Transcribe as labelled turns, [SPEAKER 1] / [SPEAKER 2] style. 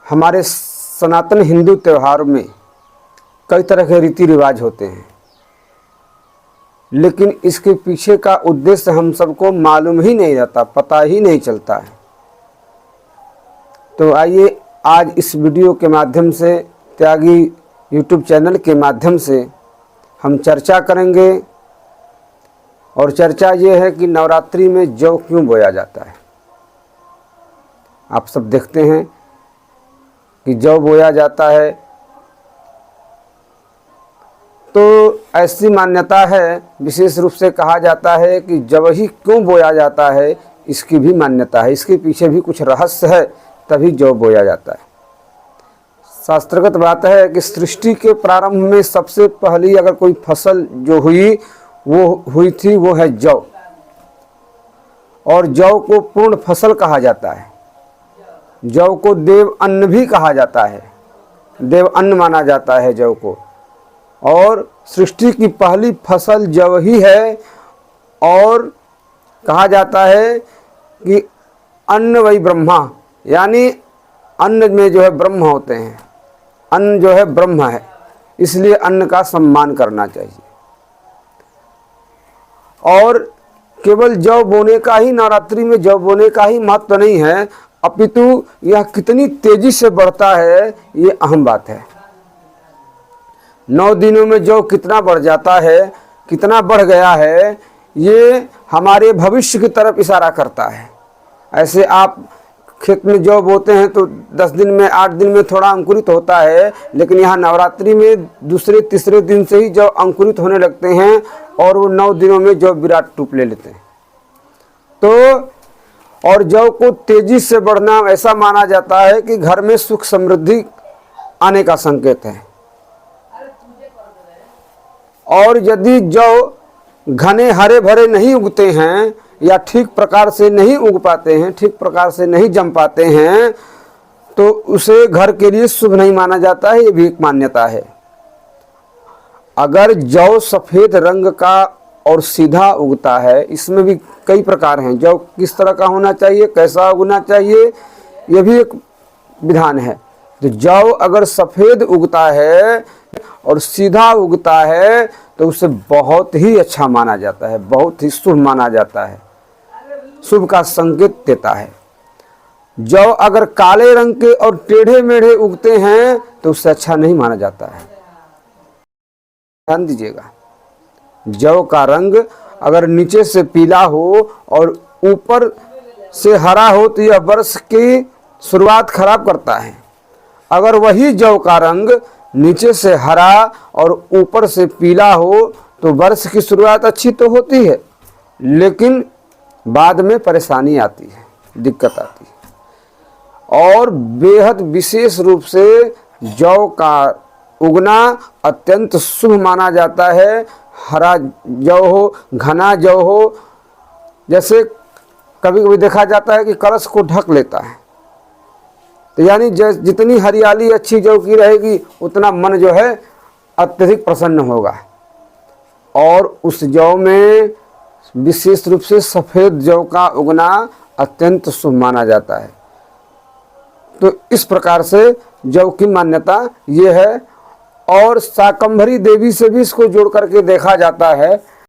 [SPEAKER 1] हमारे सनातन हिंदू त्यौहार में कई तरह के रीति रिवाज होते हैं, लेकिन इसके पीछे का उद्देश्य हम सबको मालूम ही नहीं रहता, पता ही नहीं चलता है। तो आइए आज इस वीडियो के माध्यम से, त्यागी यूट्यूब चैनल के माध्यम से हम चर्चा करेंगे। और चर्चा ये है कि नवरात्रि में जौ क्यों बोया जाता है। आप सब देखते हैं कि जौ बोया जाता है, तो ऐसी मान्यता है, विशेष रूप से कहा जाता है कि जौ ही क्यों बोया जाता है, इसकी भी मान्यता है। इसके पीछे भी कुछ रहस्य है, तभी जौ बोया जाता है। शास्त्रगत बात है कि सृष्टि के प्रारंभ में सबसे पहली अगर कोई फसल जो हुई थी वो है जौ। और जौ को पूर्ण फसल कहा जाता है। जौ को देव अन्न भी कहा जाता है, देव अन्न माना जाता है जौ को। और सृष्टि की पहली फसल जौ ही है। और कहा जाता है कि अन्न वही ब्रह्मा, यानी अन्न में जो है ब्रह्म होते हैं, अन्न जो है ब्रह्म है, इसलिए अन्न का सम्मान करना चाहिए। और केवल जौ बोने का ही, नवरात्रि में जौ बोने का ही महत्व नहीं है, अपितु यह कितनी तेजी से बढ़ता है ये अहम बात है। 9 दिनों में जौ कितना बढ़ जाता है, कितना बढ़ गया है, ये हमारे भविष्य की तरफ इशारा करता है। ऐसे आप खेत में जौ बोते हैं तो 10 दिन में, 8 दिन में थोड़ा अंकुरित होता है, लेकिन यहाँ नवरात्रि में दूसरे तीसरे दिन से ही जौ अंकुरित होने लगते हैं और वो 9 दिनों में जौ विराट रूप ले लेते हैं। तो और जौ को तेजी से बढ़ना ऐसा माना जाता है कि घर में सुख समृद्धि आने का संकेत है। और यदि जौ घने हरे भरे नहीं उगते हैं या ठीक प्रकार से नहीं उग पाते हैं, ठीक प्रकार से नहीं जम पाते हैं, तो उसे घर के लिए शुभ नहीं माना जाता है। ये भी एक मान्यता है। अगर जौ सफ़ेद रंग का और सीधा उगता है, इसमें भी कई प्रकार हैं। जौ किस तरह का होना चाहिए, कैसा उगना चाहिए, यह भी एक विधान है। तो जौ अगर सफ़ेद उगता है और सीधा उगता है तो उसे बहुत ही अच्छा माना जाता है, बहुत ही शुभ माना जाता है, शुभ का संकेत देता है। जौ अगर काले रंग के और टेढ़े मेढ़े उगते हैं तो उससे अच्छा नहीं माना जाता है। ध्यान दीजिएगा, जौ का रंग अगर नीचे से पीला हो और ऊपर से हरा हो तो यह वर्ष की शुरुआत खराब करता है। अगर वही जौ का रंग नीचे से हरा और ऊपर से पीला हो तो वर्ष की शुरुआत अच्छी तो होती है, लेकिन बाद में परेशानी आती है, दिक्कत आती है। और बेहद विशेष रूप से जौ का उगना अत्यंत शुभ माना जाता है। हरा जौ हो, घना जौ हो, जैसे कभी कभी देखा जाता है कि कलश को ढक लेता है, तो यानी जितनी हरियाली अच्छी जौ की रहेगी उतना मन जो है अत्यधिक प्रसन्न होगा। और उस जौ में विशेष रूप से सफ़ेद जौ का उगना अत्यंत शुभ माना जाता है। तो इस प्रकार से जौ की मान्यता ये है। और शाकंभरी देवी से भी इसको जोड़ करके देखा जाता है